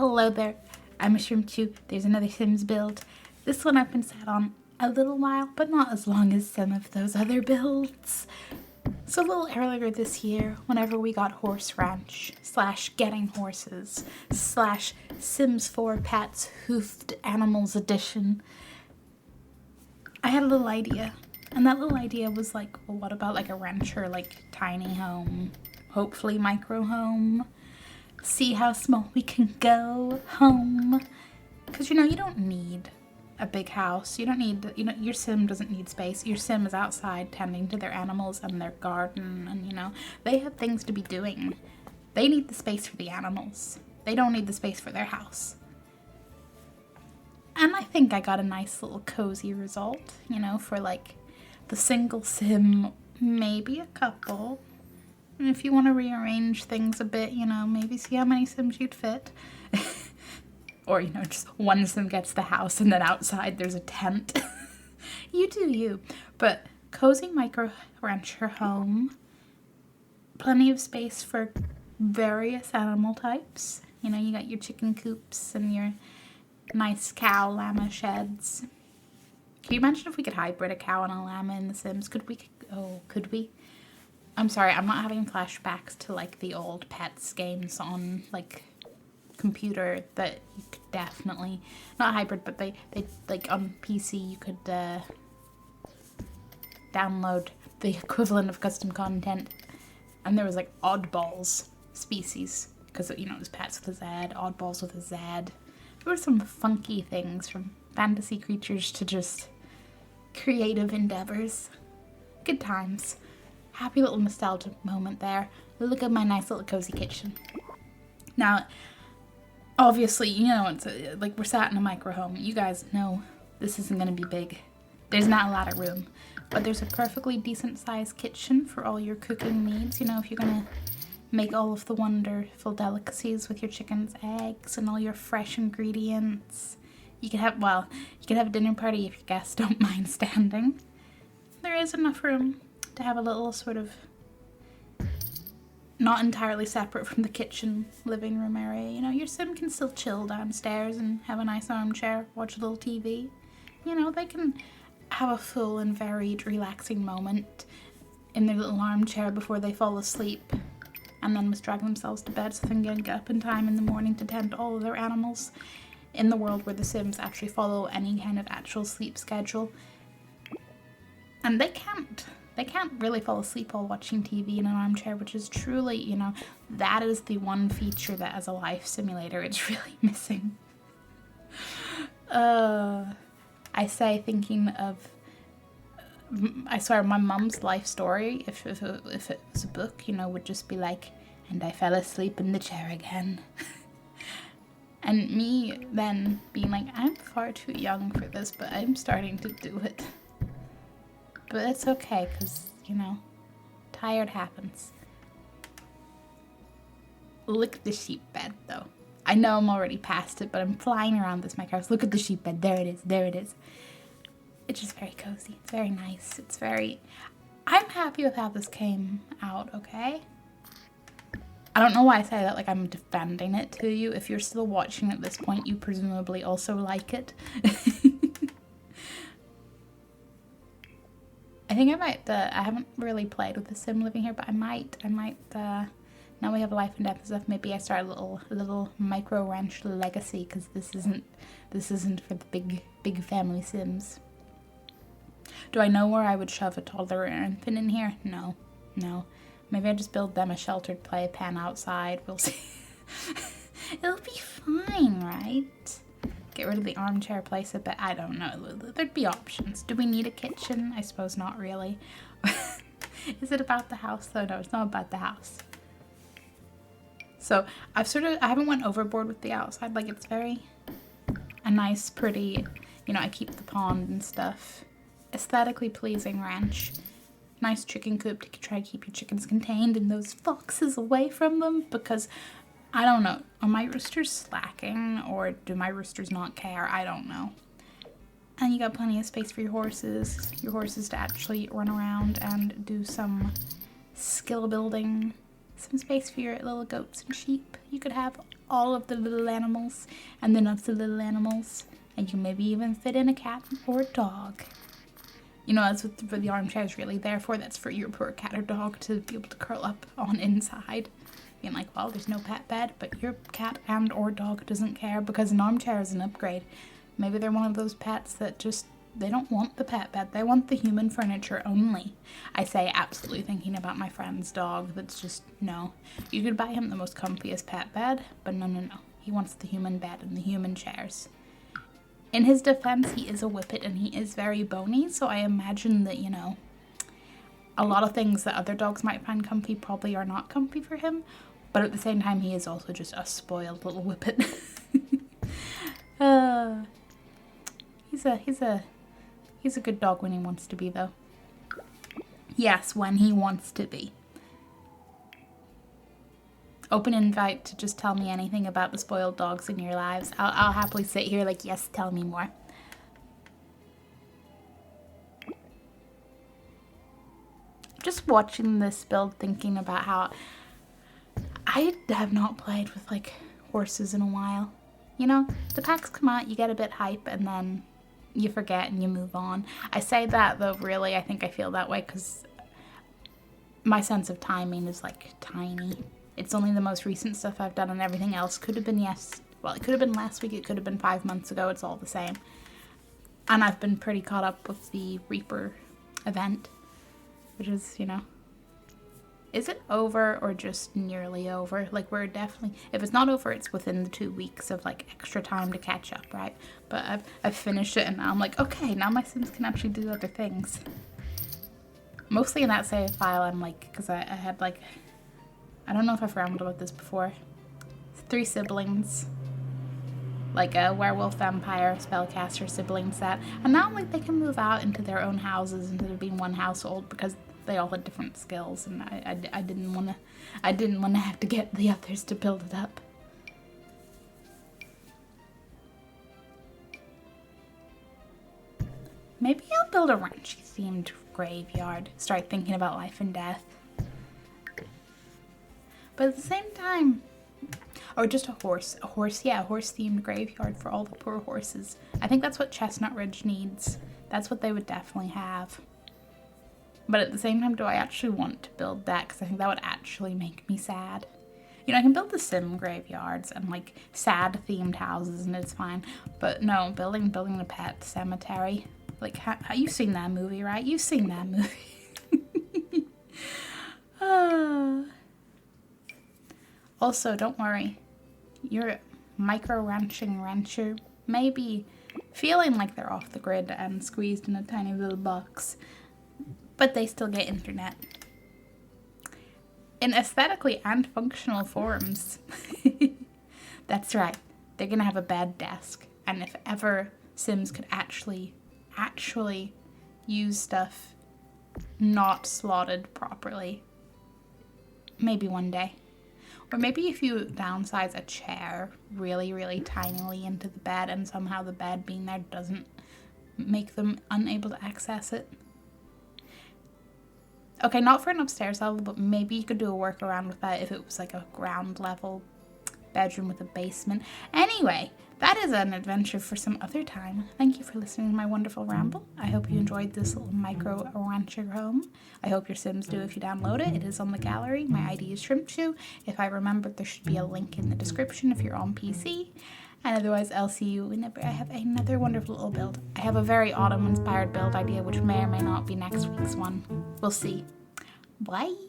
Hello there, I'm Mushroom 2. There's another Sims build. This one I've been sat on a little while, but not as long as some of those other builds. So a little earlier this year, whenever we got Horse Ranch / Getting Horses / Sims 4 Pets Hoofed Animals Edition, I had a little idea. And that little idea was like, well, what about like a rancher, like tiny home, hopefully micro home? See how small we can go home. Because, you don't need a big house. You don't need, your sim doesn't need space. Your sim is outside tending to their animals and their garden. And, they have things to be doing. They need the space for the animals. They don't need the space for their house. And I think I got a nice little cozy result, for like the single sim, maybe a couple. And if you want to rearrange things a bit, maybe see how many sims you'd fit. Or, just one sim gets the house and then outside there's a tent. You do you. But cozy micro rancher home. Plenty of space for various animal types. You got your chicken coops and your nice cow llama sheds. Can you imagine if we could hybrid a cow and a llama in The Sims? Could we? Oh, could we? I'm sorry, I'm not having flashbacks to like the old Pets games on like computer that you could definitely, not hybrid, but they like on PC you could download the equivalent of custom content, and there was like oddballs species, because it was Pets with a Z, oddballs with a Z. There were some funky things, from fantasy creatures to just creative endeavors. Good times. Happy little nostalgia moment there. Look at my nice little cozy kitchen. Now, obviously, it's like we're sat in a micro home. You guys know this isn't going to be big. There's not a lot of room. But there's a perfectly decent sized kitchen for all your cooking needs. If you're going to make all of the wonderful delicacies with your chicken's eggs and all your fresh ingredients. You could have a dinner party if your guests don't mind standing. There is enough room to have a little sort of not entirely separate from the kitchen living room area. Your sim can still chill downstairs and have a nice armchair, watch a little TV. They can have a full and varied relaxing moment in their little armchair before they fall asleep, and then must drag themselves to bed so they can get up in time in the morning to tend to all of their animals in the world where the Sims actually follow any kind of actual sleep schedule. And they can't really fall asleep while watching TV in an armchair, which is truly, that is the one feature that as a life simulator it's really missing. I say, thinking of, I swear, my mum's life story, if it was a book, would just be like, and I fell asleep in the chair again. And me then being like, I'm far too young for this, but I'm starting to do it. But it's okay, because, tired happens. Look at the sheep bed, though. I know I'm already past it, but I'm flying around this micro house. Look at the sheep bed. There it is. There it is. It's just very cozy. It's very nice. I'm happy with how this came out, okay? I don't know why I say that like I'm defending it to you. If you're still watching at this point, you presumably also like it. I think I might, I haven't really played with the sim living here, but I might, now we have life and death and stuff, maybe I start a little micro ranch legacy, because this isn't for the big family sims. Do I know where I would shove a toddler or infant in here? No. Maybe I just build them a sheltered playpen outside, we'll see. It'll be fine, right? Get rid of the armchair place a bit. I don't know. There'd be options. Do we need a kitchen? I suppose not really. Is it about the house though? No, it's not about the house. So I haven't went overboard with the outside. Like, it's very a nice, pretty, I keep the pond and stuff. Aesthetically pleasing ranch. Nice chicken coop to try to keep your chickens contained and those foxes away from them, because I don't know, are my roosters slacking, or do my roosters not care? I don't know. And you got plenty of space for your horses to actually run around and do some skill building. Some space for your little goats and sheep. You could have all of the little animals and the not so little animals. And you can maybe even fit in a cat or a dog. You know, that's what the armchair is really there for. That's for your poor cat or dog to be able to curl up on inside. Being like, well, there's no pet bed, but your cat and or dog doesn't care because an armchair is an upgrade. Maybe they're one of those pets that just, they don't want the pet bed. They want the human furniture only. I say absolutely thinking about my friend's dog that's just, no. You could buy him the most comfiest pet bed, but no. He wants the human bed and the human chairs. In his defense, he is a whippet and he is very bony, so I imagine that, you know, a lot of things that other dogs might find comfy probably are not comfy for him, but at the same time, he is also just a spoiled little whippet. He's a good dog when he wants to be, though. Yes, when he wants to be. Open invite to just tell me anything about the spoiled dogs in your lives. I'll happily sit here like, yes, tell me more. Just watching this build, thinking about how I have not played with like horses in a while. You know, the packs come out, you get a bit hype, and then you forget and you move on. I say that though, really, I think I feel that way because my sense of timing is like tiny. It's only the most recent stuff I've done, and everything else could have been it could have been last week, it could have been 5 months ago, it's all the same. And I've been pretty caught up with the Reaper event, which is, you know, is it over or just nearly over? Like, we're definitely, if it's not over, it's within the 2 weeks of like extra time to catch up, right? But I've finished it, and now I'm like, okay, now my Sims can actually do other things. Mostly in that save file, I'm like, because I had like, I don't know if I've rambled about this before. 3 siblings. Like a werewolf, vampire, spellcaster sibling set. And now like they can move out into their own houses instead of being one household because they all had different skills, and I didn't want to have to get the others to build it up. Maybe I'll build a ranchy themed graveyard. Start thinking about life and death. But at the same time, or just a horse themed graveyard for all the poor horses. I think that's what Chestnut Ridge needs. That's what they would definitely have. But at the same time, do I actually want to build that? Because I think that would actually make me sad. You know, I can build the sim graveyards and like sad themed houses and it's fine. But no, building a pet cemetery. Like, you've seen that movie, right? You've seen that movie. Also, don't worry. Your micro-ranching rancher may be feeling like they're off the grid and squeezed in a tiny little box, but they still get internet. In aesthetically and functional forms. That's right. They're gonna have a bed desk. And if ever Sims could actually use stuff not slotted properly, maybe one day. Or maybe if you downsize a chair really, really tinily into the bed and somehow the bed being there doesn't make them unable to access it. Okay, not for an upstairs level, but maybe you could do a workaround with that if it was like a ground level bedroom with a basement. Anyway, that is an adventure for some other time. Thank you for listening to my wonderful ramble. I hope you enjoyed this little micro rancher home. I hope your Sims do if you download it. It is on the gallery. My ID is Shrimpchu. If I remembered, there should be a link in the description if you're on PC. And otherwise, I'll see you whenever I have another wonderful little build. I have a very autumn-inspired build idea, which may or may not be next week's one. We'll see. Bye!